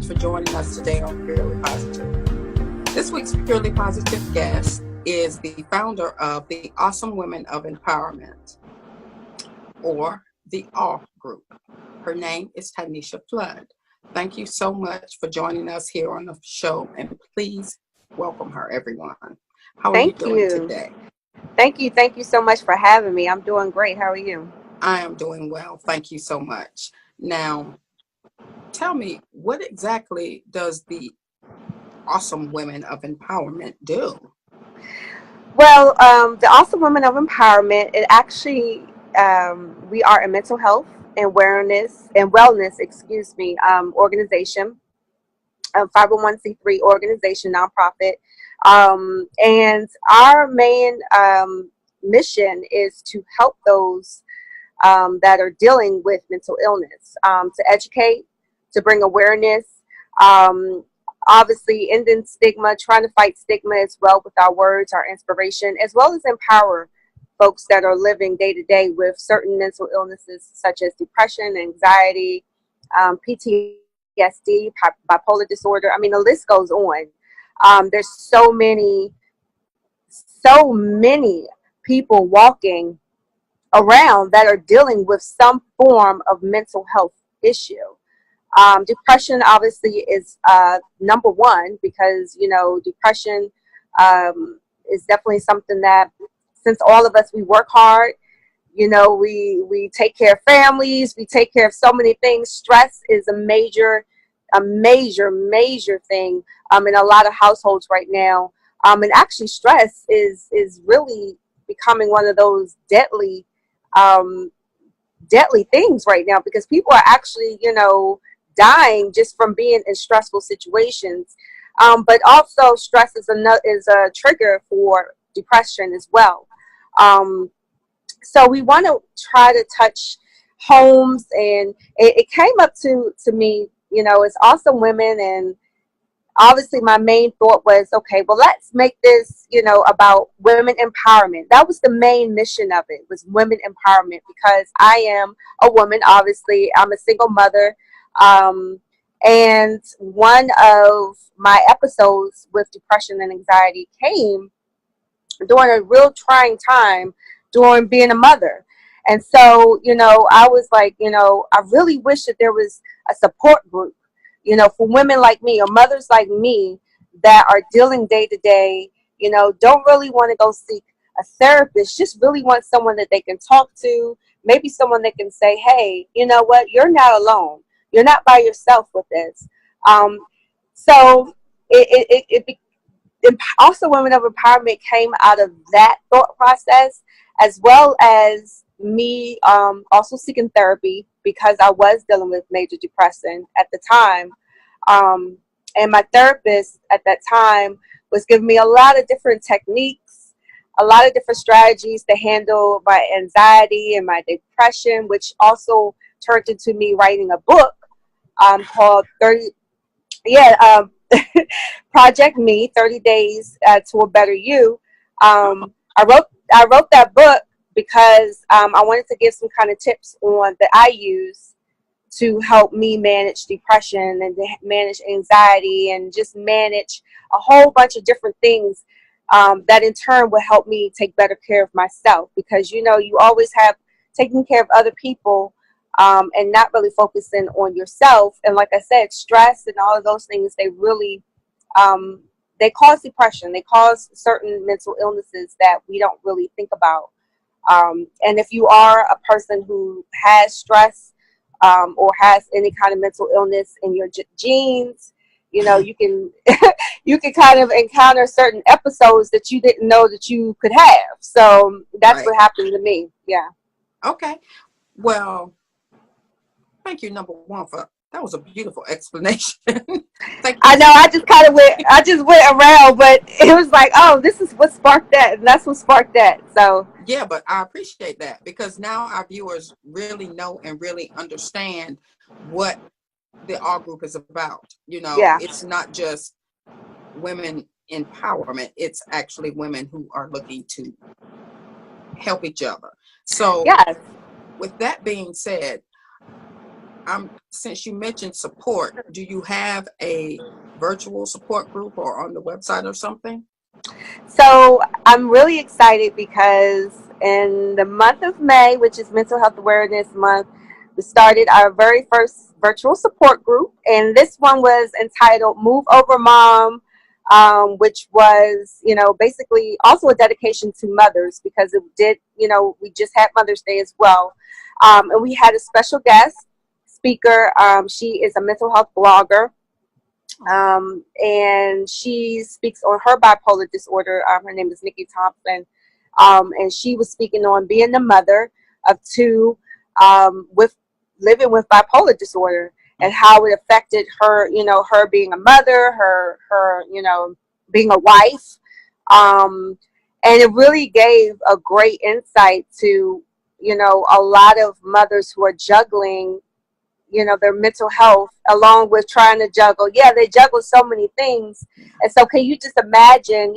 much for joining us today on Purely Positive. This week's Purely Positive guest is the founder of the Awesome Women of Empowerment, or the AW Group. Her name is Tanisha Flood. Thank you so much for joining us here on the show, and please welcome her, everyone. How are you doing today? Thank you. Thank you so much for having me. I'm doing great. How are you? I am doing well. Thank you so much. Now, tell me, what exactly does the Awesome Women of Empowerment do? Well, the Awesome Women of Empowerment, it actually, we are a mental health and wellness, organization, a 501c3 organization, nonprofit. And our main mission is to help those that are dealing with mental illness, to educate, to bring awareness, um, obviously ending stigma, trying to fight stigma as well with our words, our inspiration, as well as empower folks that are living day to day with certain mental illnesses such as depression, anxiety, PTSD, bipolar disorder. I mean, the list goes on. There's so many people walking around that are dealing with some form of mental health issue. Depression obviously is number one because, depression is definitely something that, since all of us, we work hard, we take care of families, we take care of so many things. Stress is a major thing in a lot of households right now. And actually stress is really becoming one of those um, deadly things right now, because people are actually, dying just from being in stressful situations. But also stress is a trigger for depression as well. Um, so we want to try to touch homes, and it came up to me, as Awesome Women, and obviously my main thought was, okay, well, let's make this, about women empowerment. That was the main mission of it, was women empowerment, because I am a woman. Obviously, I'm a single mother. um, and one of my episodes with depression and anxiety came during a real trying time during being a mother. And so, I was like, I really wish that there was a support group, for women like me or mothers like me that are dealing day to day, don't really want to go seek a therapist, just really want someone that they can talk to, maybe someone that can say, hey, you know what, you're not alone. You're not by yourself with this. Um, so also Women of Empowerment came out of that thought process, as well as me also seeking therapy because I was dealing with major depression at the time. And my therapist at that time was giving me a lot of different techniques, a lot of different strategies to handle my anxiety and my depression, which also turned into me writing a book called 30, yeah, Project Me, 30 Days to a Better You. I wrote that book because I wanted to give some kind of tips on that I use to help me manage depression and to manage anxiety and just manage a whole bunch of different things that in turn will help me take better care of myself, because you always have taking care of other people and not really focusing on yourself. And like I said, stress and all of those things, they really they cause depression. They cause certain mental illnesses that we don't really think about. And if you are a person who has stress or has any kind of mental illness in your genes, you can you can kind of encounter certain episodes that you didn't know that you could have. So that's Right. what happened to me. Yeah. Okay. Well, thank you, number one, for that was a beautiful explanation. Thank you. I know I just went around, but it was like, oh, this is what sparked that, and that's what sparked that. So Yeah, but I appreciate that because now our viewers really know and really understand what the R group is about. yeah. It's not just women empowerment, it's actually women who are looking to help each other. So, Yes. with that being said, Since you mentioned support, do you have a virtual support group or on the website or something? So I'm really excited because in the month of May, which is Mental Health Awareness Month, we started our very first virtual support group, and this one was entitled Move Over Mom, which was, basically also a dedication to mothers because it did, we just had Mother's Day as well. And we had a special guest speaker. She is a mental health blogger, and she speaks on her bipolar disorder. Her name is Nikki Thompson, and she was speaking on being the mother of two, with living with bipolar disorder, and how it affected her. Her being a mother, her being a wife, and it really gave a great insight to a lot of mothers who are juggling their mental health along with trying to juggle. Yeah, they juggle so many things. And so can you just imagine,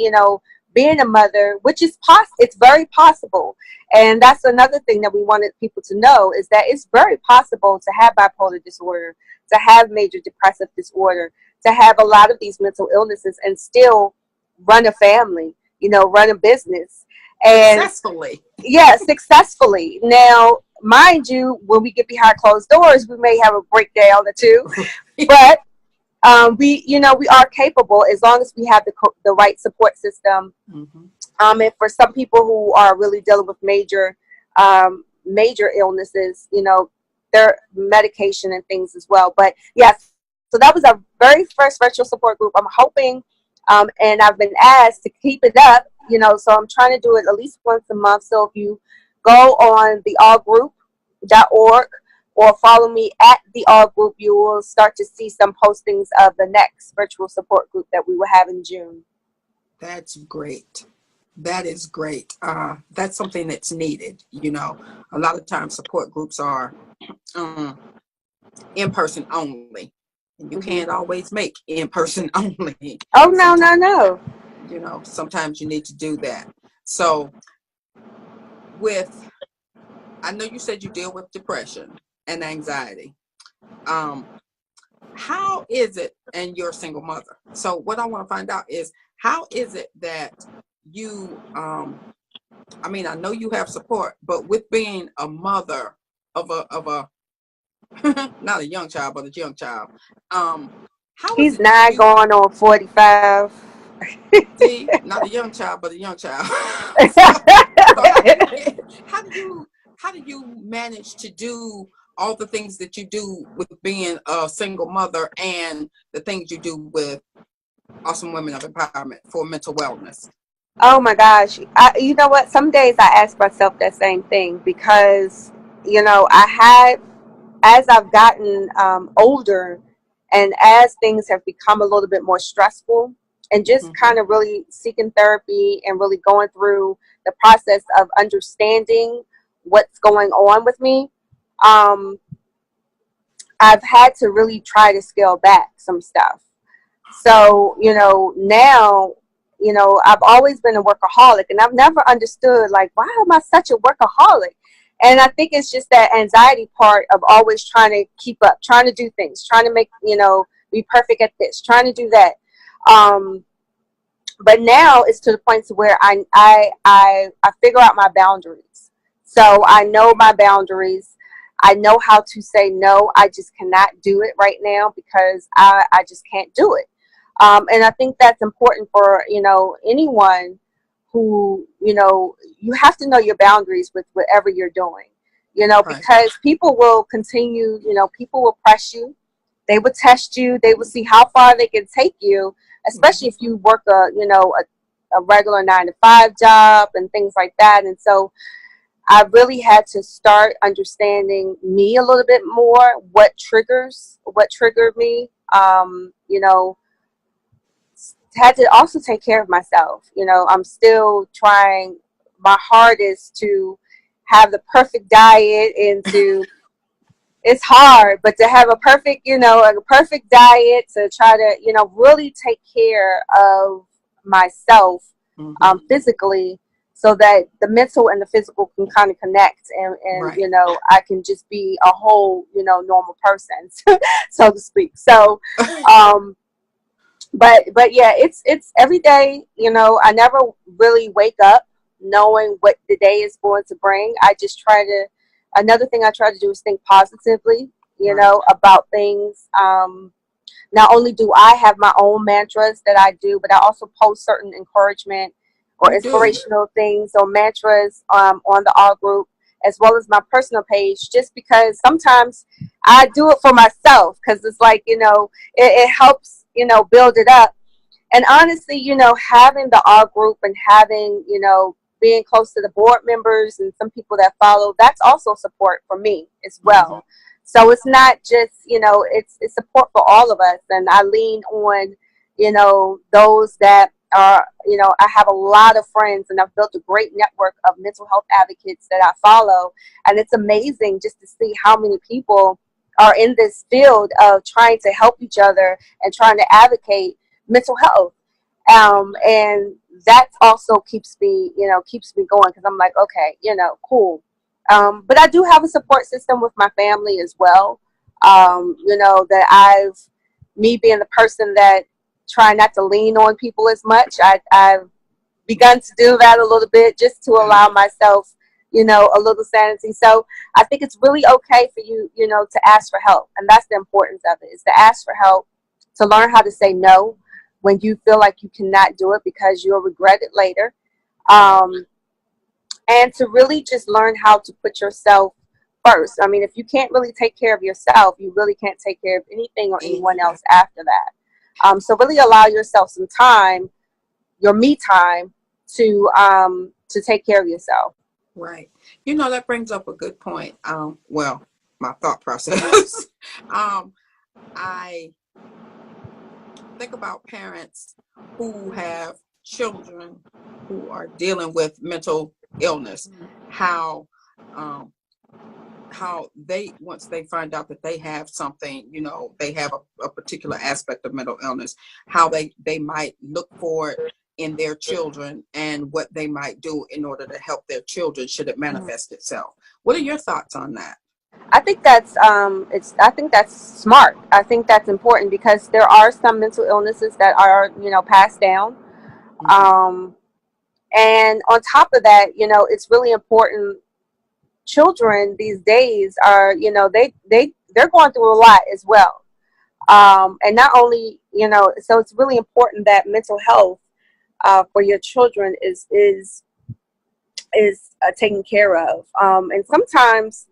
being a mother, which is it's very possible. And that's another thing that we wanted people to know is that it's very possible to have bipolar disorder, to have major depressive disorder, to have a lot of these mental illnesses and still run a family, run a business. And Successfully. yeah, successfully. Now, mind you, when we get behind closed doors, we may have a breakdown or two, but we are capable as long as we have the right support system. Mm-hmm. And for some people who are really dealing with major illnesses, their medication and things as well. But yes, so that was our very first virtual support group. I'm hoping, and I've been asked to keep it up. So I'm trying to do it at least once a month. So if you go on theallgroup.org or follow me at the All Group, you will start to see some postings of the next virtual support group that we will have in June. That's great. That is great. That's something that's needed. A lot of times support groups are in person only. And you can't always make in person only. Oh, no. Sometimes you need to do that. So I know you said you deal with depression and anxiety. How is it, and you're a single mother. So what I want to find out is, how is it that you, I know you have support, but with being a mother of a not a young child, but a young child, how is He's it not going on 45. See, not a young child, but a young child. How do you manage to do all the things that you do with being a single mother and the things you do with Awesome Women of Empowerment for mental wellness? Oh my gosh. You know what? Some days I ask myself that same thing because, as I've gotten older and as things have become a little bit more stressful, and just kind of really seeking therapy and really going through the process of understanding what's going on with me, I've had to really try to scale back some stuff. So, now, I've always been a workaholic, and I've never understood, like, why am I such a workaholic? And I think it's just that anxiety part of always trying to keep up, trying to do things, trying to make, be perfect at this, trying to do that. But now it's to the point to where I figure out my boundaries. So I know my boundaries. I know how to say no. I just cannot do it right now because I just can't do it. And I think that's important for, anyone who, you have to know your boundaries with whatever you're doing, because people will continue, people will press you. They will test you. They will see how far they can take you, especially if you work a regular 9-to-5 job and things like that. And so I really had to start understanding me a little bit more, what triggered me, had to also take care of myself. I'm still trying my hardest to have the perfect diet and to it's hard, but to have a perfect diet, to try to, really take care of myself physically, so that the mental and the physical can kind of connect, and Right. I can just be a whole, normal person, so to speak. So, um, but yeah, it's every day. I never really wake up knowing what the day is going to bring. I just try to. Another thing I try to do is think positively, Right. about things. Not only do I have my own mantras that I do, but I also post certain encouragement or You do. inspirational things or mantras on the R group, as well as my personal page, just because sometimes I do it for myself, because it's like, it helps, build it up. And honestly, having the R group and having, being close to the board members and some people that follow, that's also support for me as Hmm. well. So it's not just, it's support for all of us. And I lean on, those that are, I have a lot of friends, and I've built a great network of mental health advocates that I follow. And it's amazing just to see how many people are in this field of trying to help each other and trying to advocate mental health. And that also keeps me going, because I'm like, okay, cool. But I do have a support system with my family as well. That me being the person that try not to lean on people as much, I've begun to do that a little bit, just to Good. allow myself, a little sanity. So I think it's really okay for you, to ask for help. And that's the importance of it, is to ask for help, to learn how to say no when you feel like you cannot do it, because you'll regret it later. Right. Um, and to really just learn how to put yourself first. I mean, if you can't really take care of yourself, you really can't take care of anything or anyone Anything. else after that. So really allow yourself some time, your me time, to take care of yourself. Right. That brings up a good point. Well, my thought process. um, I think about parents who have children who are dealing with mental illness, how um, how they, once they find out that they have something, they have a particular aspect of mental illness, how they might look for it in their children, and what they might do in order to help their children should it Mhm. manifest itself. What are your thoughts on that? I think that's smart. I think that's important, because there are some mental illnesses that are, passed down. Hmm. Um, and on top of that, it's really important. Children these days are, they're going through a lot as well. And not only, so it's really important that mental health, for your children is taken care of. And sometimes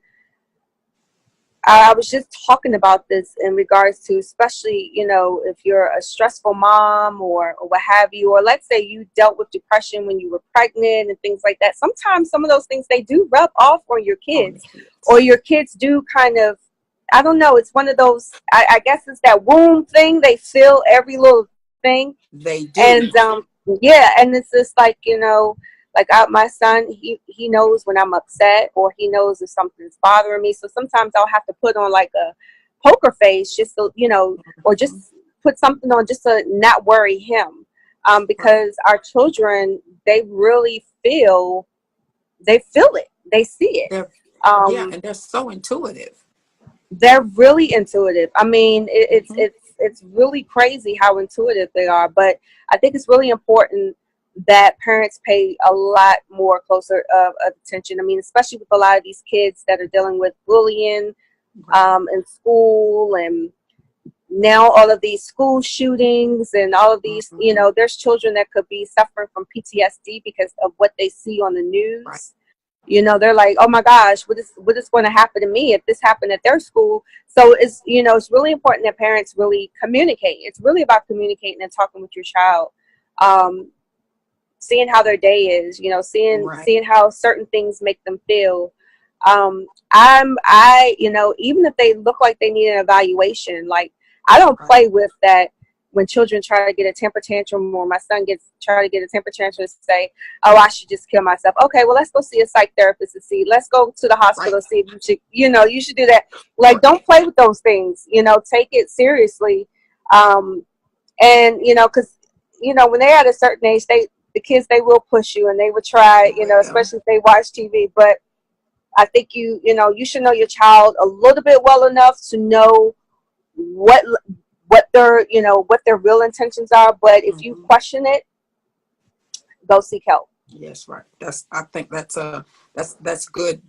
I was just talking about this in regards to, especially, if you're a stressful mom, or what have you, or let's say you dealt with depression when you were pregnant and things like that. Sometimes some of those things, they do rub off on your On the kids, kids. or your kids do kind of, I don't know, it's one of those, I guess it's that womb thing. They feel every little thing. They do. And yeah, and it's just like, like my son, he knows when I'm upset, or he knows if something's bothering me. So sometimes I'll have to put on like a poker face, just so, or Mhm. just put something on, just to not worry him. Right. Because our children, they really feel it, they see it. They're, yeah, um and they're so intuitive. they're really intuitive. I mean, Hmm. it's really crazy how intuitive they are. But I think it's really important that parents pay a lot more closer of attention. I mean, especially with a lot of these kids that are dealing with bullying, Right. in school, and now all of these school shootings, and all of these, Hmm. there's children that could be suffering from PTSD because of what they see on the Right. news. They're like, oh my gosh, what is going to happen to me if this happened at their school? So it's really important that parents really communicate. It's really about communicating and talking with your child, um, seeing how their day is, seeing Right. seeing how certain things make them feel. I even if they look like they need an evaluation, like, I don't Right. play with that. When children try to get a temper tantrum, or my son gets try to get a temper tantrum, say, oh, I should just kill myself. Okay, well, let's go see a psych therapist and see. Let's go to the Right. hospital, see if you should do that. Like, don't Right. play with those things. Take it seriously. And because when they're at a certain age, the kids, they will push you and they will try, you know, especially if they watch TV. But I think you know, you should know your child a little bit well enough to know what their, you know, what their real intentions are. But if you question it, go seek help. Yes, right. I think that's good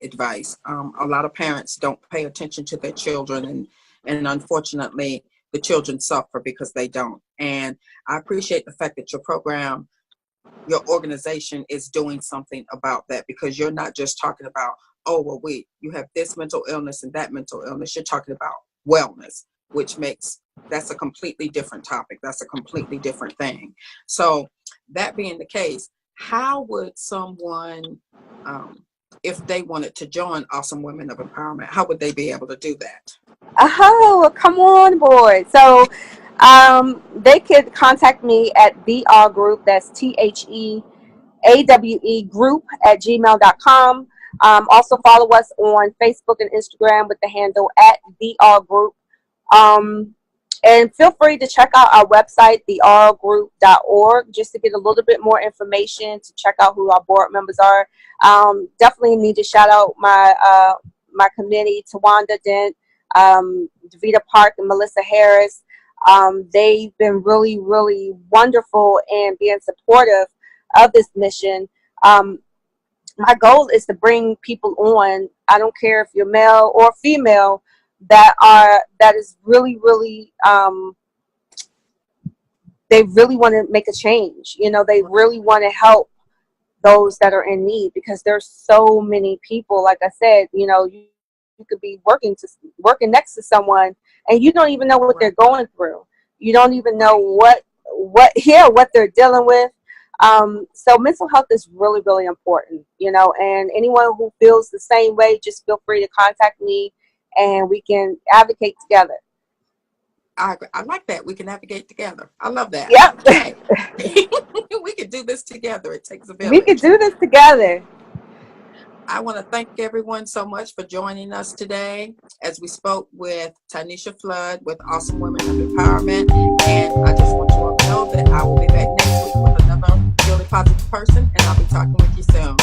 advice. A lot of parents don't pay attention to their children, and unfortunately, the children suffer because they don't. And I appreciate the fact that your organization is doing something about that, because you're not just talking about, oh, well, you have this mental illness and that mental illness. You're talking about wellness, that's a completely different topic. That's a completely different thing. So that being the case, how would someone, if they wanted to join Awesome Women of Empowerment, how would they be able to do that? Oh, come on board. So they could contact me at the R Group. That's THEAWE group at gmail.com. Also follow us on Facebook and Instagram with the handle at the R Group. And feel free to check out our website, thergroup.org, just to get a little bit more information, to check out who our board members are. Definitely need to shout out my committee, Tawanda Dent, Davita Park, and Melissa Harris. They've been really, really wonderful and being supportive of this mission. My goal is to bring people on, I don't care if you're male or female, that is really, really, they really want to make a change. You know, they really want to help those that are in need, because there's so many people. Like I said, you know, you could be working next to someone and you don't even know what they're going through. You don't even know what they're dealing with. So mental health is really, really important, you know, and anyone who feels the same way, just feel free to contact me and we can advocate together. I like that. We can advocate together. I love that. Yep. Okay. We can do this together. It takes a village. We can do this together. I want to thank everyone so much for joining us today as we spoke with Tanisha Flood with Awesome Women of Empowerment. And I just want you all to know that I will be back next week with another really positive person, and I'll be talking with you soon.